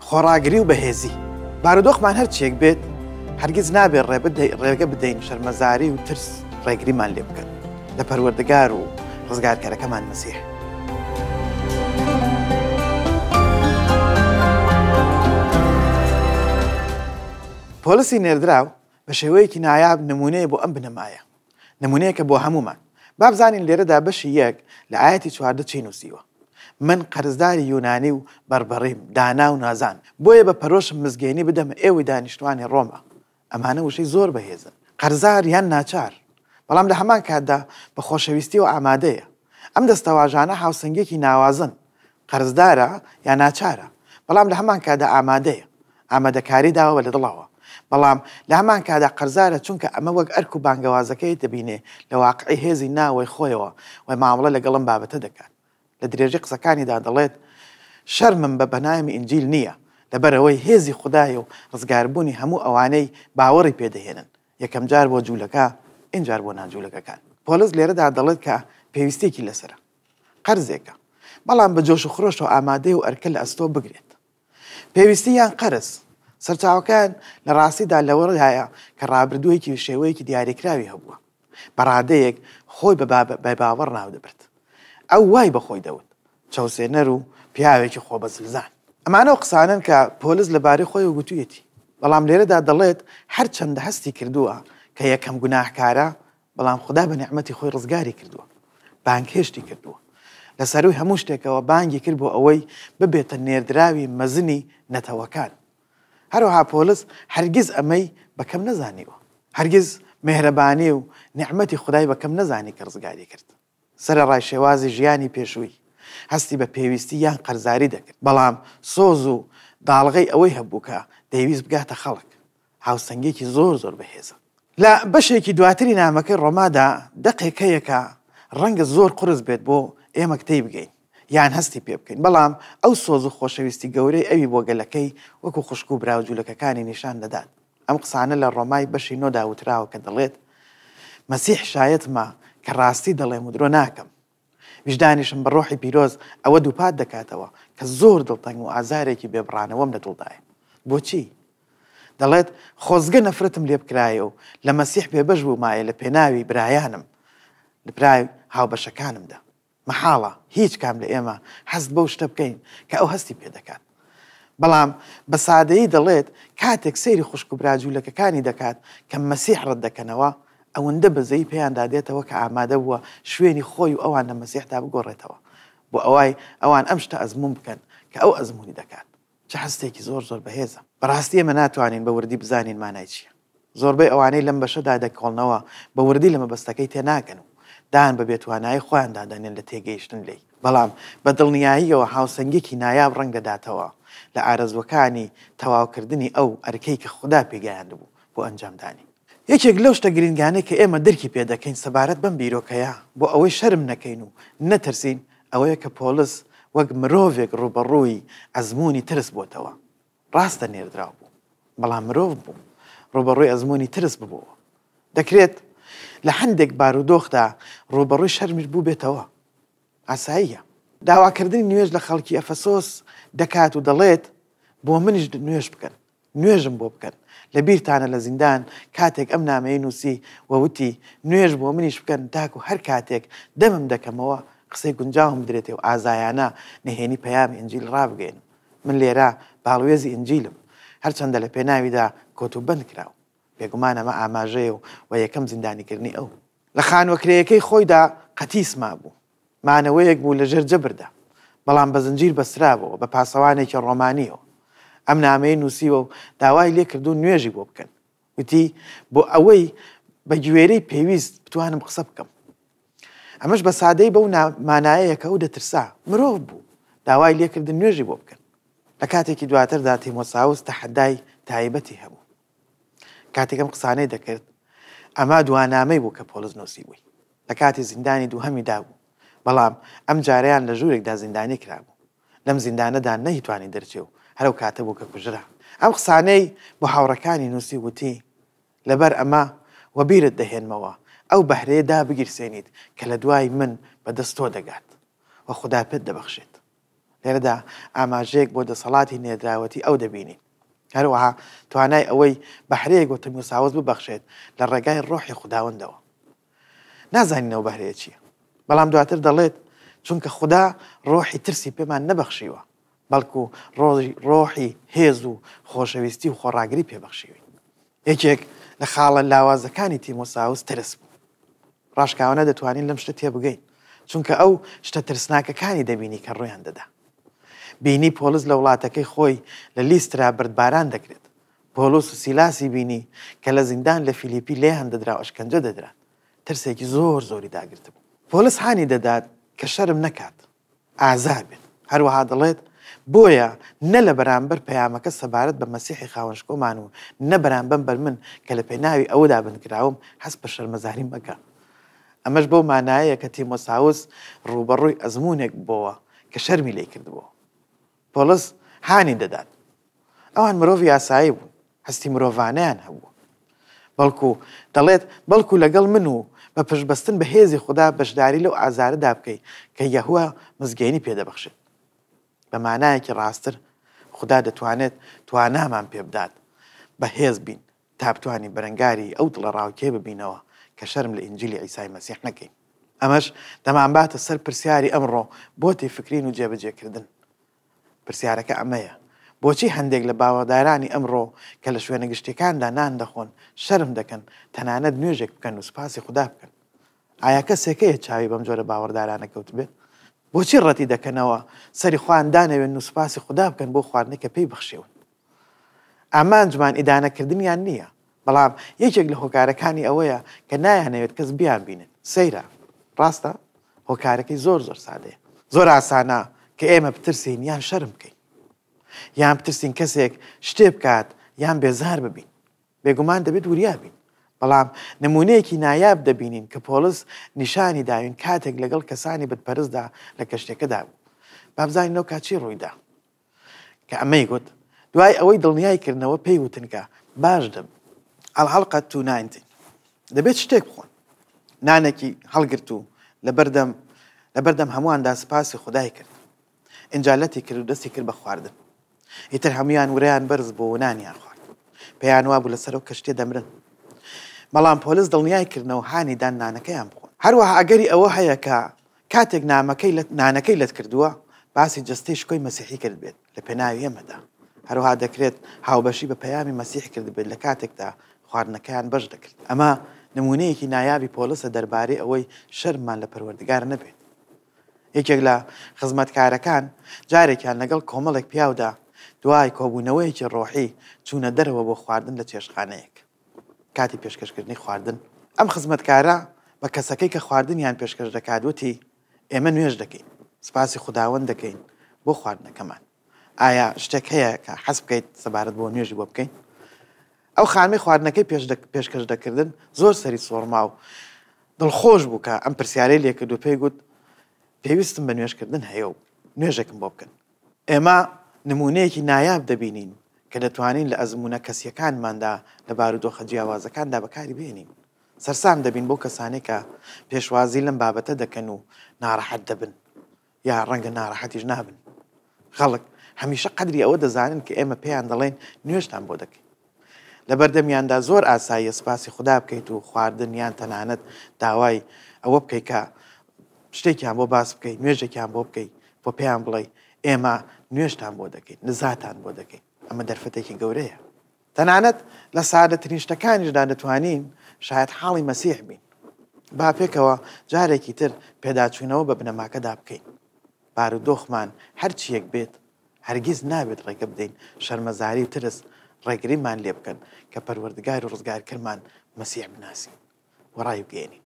خۆڕاگری و بەهێزی بارودۆخمان هەرچێک بێت هەرگیز نابێت ڕێگە بدەین شەرمەزاری و ترس ڕێگریمان لێ بکەن لە پەروەردگار و ڕزگارکەرەکەمان مەسیح. پۆلیسی نێردراو بە شێوەیەکی نایاب نمونەیە بۆ ئەم بنەمایە، نمونەیەکە بۆ هەمومان. با بزانین لێرەدا بەشی یەک لە ئاەتی 14 چی نووسیوە: من قەرزداری یونانی و بەربەڕیم، دانا و نازان، بۆیە بە پەرۆشم مزگەینی بدەمە ئێوەی دانیشتوانی ڕۆمە. ئەمانە وشەی زۆر بەهێزن. قەرزار یان ناچار، بەڵام لە هەمان کاتدا بە خۆشەویستی و ئامادەیە. ئەم دەستەواژانە هاوسەنگێکی ناوازن، قەرزدارە یان ناچارە، بەڵام لە هەمان کاتدا ئامادەیە، ئامادەکاری داوە لە دڵەوە. بەڵام لە هەمان کاتدا قەرزارە، چونکە ئەمە وەک ئەرک و بانگەوازەکەی دەبینێ لە واقعی هێزی ناوەی خۆیەوە و مامەڵە لەگەڵم بابەتە دەکات. لە درێژی قسەکانیدا دەڵێت شەرمم بە بەنامی ئینجیل نییە، لەبەرەوەی هێزی خودای و ڕزگاربوونی هەموو ئەوانەی باوەڕی پێدەهێنن، یەکەم جار بۆ جوولەکە، ئینجار بۆ ناجوولەکەکان. پۆلیس لێرەدا دەڵێت کە پێویستێکی لەسرە، قەرزێکە، بەڵام بە جۆش و خرۆش و ئامادەی و ئەرکە لە ئەستۆ بگرێت. پێویستی یان قەرز سەرچاوەکان لە ڕاستیدا لەوەڕایە کە ڕابردوویەکی شێوەیەکی دیاریکراوی هەبووە، بەڕادەیەک خۆی بە باوەڕ ناودەبرد. ئەو وای بەخۆی دەوت، چاوسێنەر و پیاوێکی خۆ بەزلزان. ئەمانە قسانن کە پۆلیس لەبارەی خۆی و گوتوویەتی، بەڵام لێرەدا دەڵێت هەر چەندە هەستی کردووە کە یەکەم گوناهکارە، بەڵام خوددا بە نیعمەتی خۆی ڕزگاری کردووە، بانگهێشتی کردووە. لەسەروی هەموو شتێکەوە بانگی کرد بۆ ئەوەی ببێتە نێردراوی مەزنی نەتەوەکان. هەروەها پۆلیس هەرگیز ئەمەی بەکەم نەزانیوە، هەرگیز مێهرەبانی و نیعمەتی خودای بەکەم نەزانی کە ڕزگاری کرد. سەرەڕای شێوازی ژیانی پێشووی هەستی بە پێویستی یان قەرزاری دەکرد، بەڵام سۆز و داڵغەی ئەوەی هەبوو کە دەیویست بگاتە خەڵک، هاوسەنگێکی زۆر زۆر بەهێزە. لە بەشێکی دواتری نامەکەی ڕۆمادا دەقێکەیەکە ڕەنگە زۆر قورس بێت بۆ ئێمە کتەی بگەین یان هەستی پێ بکەین، بەڵام ئەو سۆز و خۆشەویستی گەورەی ئەوی بۆ گەلەکەی وەکو خوشک و براوجوولەکەکانی نیشان دەدات. ئەم قسانە لە ڕۆمای بەشی نۆدا وتراوە کە دەڵێت مەسیح شایەتمە کە ڕاستی دەڵێم و درۆ ناکەم، وجدانیشم بە ڕۆحی پیرۆز ئەوە دووپات دەکاتەوە کە زۆر دڵتەنگ و ئازارێکی بێبڕانەوەم لە دڵدایە. بۆچی؟ دەڵێت خۆزگە نەفرەتم لێ بکرایە و لە مەسیح بێبەش بوومایە لە پێناوی برایانم، لە برای هاوبەشەکانمدا. مەحاڵە هیچ کام لە ئێمە هەست بەو شتە بکەین کە ئەو هەستی پێ دەکات، بەڵام بە سادەیی دەڵێت کاتێک سەیری خوشک و براجوولەکەکانی دەکات کە مەسیح ڕەت دەکەنەوە، ئەوەندە بەزەی پێیان دادێتەوە کە ئامادە بووە شوێنی خۆی و ئەوان لە مەسیحدا بگۆڕێتەوە بۆ ئەوای ئەوان ئەم شتە ئەزمون بکەن کە ئەو ئەزمونی دەکات. چه هەستێکی زۆر زۆر بەهێزە. بەڕاستی ئێمە ناتوانین بە وردی بزانین مانای چییە. زۆربەی ئەوانەی لەم بەشەدا دەکۆڵنەوە بە وردی لە مەبەستەکەی تێناکەن و دان بە بێتوانایی خۆیان دادەنێن لە تێگەیشتن لێی، بەڵام بە دڵنیاییەوە هاوسەنگێکی نایاب ڕەنگەداتەوە لە ئارەزوەکانی تەواوکردنی ئەو ئەرکەی کە خوددا پێگەیاند بوو بۆ ئەنجامدانی. یەکێک لەو شتە گرنگانەی کە ئێمە دەرکی پێ دەکەین سەبارەت بەم بیرۆکەیە بۆ ئەوەی شەرم نەکەین و نەترسین، ئەوەیە کە پۆلیس وەک مرۆڤێک ڕوبەڕووی ئەزموونی ترس بۆتەوە. ڕاستە نێردراو بوو، بەڵام مرۆڤ بوو ڕوبەڕووی ئەزموونی ترس ببووە. دەکرێت لە هەندێک بارودۆخدا ڕوبەڕووی شەرمیش بوو بێتەوە. ئاساییە. داواکردنی نوێژ لە خەڵکی ئەفەسۆس دەکات و دەڵێت بۆ منیش نوێژ بکەن، نوێژم بۆ بکەن. لە بیرتانە لە زیندان کاتێک ئەم نامەیە نووسی وەوتی نوێژ بۆ منیش بکەن، تاکو هەر کاتێک دەمم دەکەمەوە قسەی گونجاوم درێتێ و ئازایانە نهێنی پەیامی ئینجیل ڕابگەین. من لێرە باڵوێزی ئینجیلم، هەرچەندە لە پێناویدا کۆتوبەند کراوە. بێگومان ئەمە ئاماژەیە و یەکەم زیندانیکردنی ئەو. لە خانوەکرەیەکەی خۆیدا قەتیسما بوو، مانەوەیەک بوو لە ژێر جەبردا، بەڵام بە زنجیر بەسترابەوە بە پاسەوانێکی ڕۆمانیەوە. ئەم نامەیە نووسیوە و داوای لێ کردو نوێژی بۆ بکەن. وتی بۆ ئەوەی بە گوێرەی پێویست بتوانم قسە بکەم. ئەمەش بە سادەی بەو مانایەیە کە ئەو دەترسا، مرۆڤ بوو، داوای لێکردن نوێژی بۆ بکەن. لە کاتێکی دواتردا تیمۆساوس تەحەدای تایبەتی هەبوو. کاتێک ئەم قسانەی دەکرد، ئەما دوانامەی بوو کە پۆلیس نووسیبووی. لە کاتی زیندانی دووهەمیدا بوو، بەڵام ئەم جارەیان لە ژوورێکدا زیندانی کرابوو. لەم زیندانەدا نەیتوانی دەرچێ و هەرو کاتە بوو کە کوژرا. ئەم قسانەی بۆ هاوڕەکانی نووسی وتی لەبەر ئەمە وەبیرت دەهێنمەوە ئەو بەهرەیە دابگیرسێنیت کە لە دوای من بەدەست تۆ دەگات و خوددا پێت دەبەخشێت. لێرەدا ئاماژەیەک بۆ دەسەڵاتی نێردراوەتی ئەو دەبینین. هەروەها توانای ئەوەی بەهرەیەک بۆ تەموساوس ببەخشێت لە ڕێگای ڕۆحی خوداوەندەوە. نازانینەوە بەهرەیە چییە، بەڵام دواتر دەڵێت چونکە خوددا ڕۆحی ترسی پێمان نەبەخشیوە، بەڵکو ڕۆحی هێز و خۆشەویستی و خۆڕاگری پێبەخشیوی. یەکێک لە خاڵە لاوازەکانی تیمۆساوس ترس بوو. ڕاشکاوانە دەتوانین لەم شتە تێبگەین، چونکە ئەو شتە ترسناکەکانی دەبینی کە ڕوویان دەدا. بینی پۆلس لە وڵاتەکەی خۆی لە لیسترا بردباران دەکرێت. پۆلس و سیلاسی بینی کە لە زیندان لە فیلیپی لێیان دەدرا و ئەشکەنجە دەدران. ترسێکی زۆری داگرت بوو. پۆلس هانی دەدات کە شەرم نەکات، ئازار بێت. هەروەها دەڵێت بۆیە نە لە بەرامبەر پەیامەکە سەبارەت بە مەسیحی خاوەنشکۆمان و نە بەرامبەر من کە لە پێناوی ئەوەدا بنکراوم هەست بە شەرمەزاری مەکە. ئەمەش بەو مانایە کە تیمۆساوس ڕوبەڕووی ئەزمونێک بووە کە شەرمی لێ کردبووە. پۆلس هانی دەدات ئەوان مرۆڤی یاسایی بوون، هەستی مرۆڤانیان هەبووە، دەڵێت بەڵکو لەگەڵ من و بە پشتبەستن بە هێزی خوددا بەشداری لەو ئازارەدا بکەی کە یەهوە مزگەینی پێدەبەخشێت. بە مانایەکی ڕاستتر خوددا دەتوانێت توانامان پێ بدات بە هێز بین تا بتوانین بەرەنگاری ئەو دڵە ڕاوکێ ببینەوە کە شەرم لە ئینجیلی عیسای مەسیح نەکەین. ئەمەش دەمانباتە سەر پرسیاری ئەمڕۆ بۆ تێفکرین و جێبەجێکردن. پرسیارەکە ئەمەیە: بۆچی هەندێک لە باوەدارانی ئەمڕۆ کە لە شوێنە گشتەکاندا نان دەخۆن شەرم دەکەن تەنانەت نوێژێک بکەن و سوپاسی خوددا بکەن؟ ئایا کەسێکەیە چاوی بەم جۆرە باوەڕدارانە کەوت بێت؟ بۆچی ڕەتی دەکەنەوە سەری خوان دانەوێن و سوپاسی خوددا بکەن بۆ خواردنی کە پێی بەخشێون؟ ئامانجمان ئیدانەکردنیان نییە، بەڵام یەکێک لە هۆکارەکانی ئەوەیە کە نایانەوێت کەس بیان بینن. سەیرە، ڕاستە؟ هۆکارەکەی زۆر سادەیە. زۆر ئاسانە کە ئێمە بترسین یان شەرم بکەین، یان بترسین کەسێک شتێ بکات یان بێزار ببین. بێگومان دەبێت وریابین، بەڵام نمونەیەکی نایاب دەبینین کە پۆلس نیشانی داوین کاتێک لەگەڵ کەسانی بتپەرستدا لە کەشتێکەدا بوو. با بزانینەوە کاچی ڕوویدا کە ئەمەی گوت دوای ئەوەی دڵنیای کردنەوە پێی وتن کە باش دەب ئەڵحەلقە 2:19 دەبێت شتێک بخۆن. نانێکی هەڵگرت و لەبەردەم هەموواندا سپاسی خودای کرد، ئینجالەتی کرد و دەستی کرد بە خواردن. ئیتر هەمویان وریان بەرز بۆ و نانیان خوارد. پێیان وا بوو لەسەر ئەو کەشتێ دەمرن. بەڵام پۆلس دڵنیای کردنەوە هانیدان نانەکەیان بخۆن. هەروەها ئەگەری ئەوە هەیە کە کاتێک نانەکەی لەت کردووە باسی جەستەی شکۆی مەسیحی کرد بێت لە پێناوی ئێمەدا. هەروەها دەکرێت هاوبەشی بە پەیامی مەسیح کرد بێت لە کاتێکدا خواردنەکەیان بەش دەکرد. ئەمە نمونەیەکی نایابی پۆلسە دەربارەی ئەوەی شەرممان لە پەروەردگار نەبێت. یەکێک لە خزمەتکارەکان جارێکیان لەگەڵ کۆمەڵێک پیاودا دوای کۆبوونەوەیەکی ڕۆحی چوونە دەرەوە بۆ خواردن لە چێشتخانەیەک. کاتی پێشکەشکردنی خواردن ئەم خزمەتکارە بە کەسەکەی کە خواردنیان پێشکەش دەکات وتی ئێمە نوێژ دەکەین، سپاسی خوداوەند دەکەین بۆ خواردنەکەمان. ئایا شتێک هەیە کە حەز بکەیت سەبارەت بۆ نوێژی بۆ بکەین؟ ئەو خانمەی خواردنەکەی پێشکەش دەکردن زۆر سەری سۆڕما و دڵخۆش بوو کە ئەم پرسیارەی لێ کرد و پێی گوت پێویستم بە نوێژکردن هەیە و نوێژێکم بۆ بکەن. ئێمە نمونەیەکی نایاب دەبینین کە دەتوانین لە ئەزمونە کەسیەکانماندا لە بارودۆخە جیاوازەکاندا بەکاری بێنین. سەرسام دەبین بۆ کەسانێک کە پێشوازی لەم بابەتە دەکەن و ناڕەحەت دەبن یا ڕەنگە ناڕەحەتیش نابن. خەڵک هەمیشە قەدری ئەوە دەزانن کە ئێمە پێیان دەڵێن نوێژتان بۆ دەکەین. لە بەردەمیاندا زۆر ئاساییە سپاسی خوددا بکەیت و خواردن یان تەنانەت داوای ئەوە بکەیت کە شتێکیان بۆ باس بکەیت، نوێژێکیان بۆ بکەیت، بۆ پێیان بڵێ ئێمە نوێژتان بۆ دەکەین، نزاتان بۆ دەکەین. ئەمە دەرفەتێکی گەورەیە. تەنانەت لە سادەترین شتەکانیشدا دەتوانین شاید حاڵی مەسیح بین. با پێکەوە جارێکی تر پێداچوونەوە بە بنەماکەدا بکەین. بارودۆخمان هەرچیەک بێت هەرگیز نابێت ڕێگە بدەین شەرمەزاری و ترس ڕێگریمان لێ بکەن کە پەروەردگار و ڕزگارکەرمان مەسیح بناسین و ڕای بگەێنین.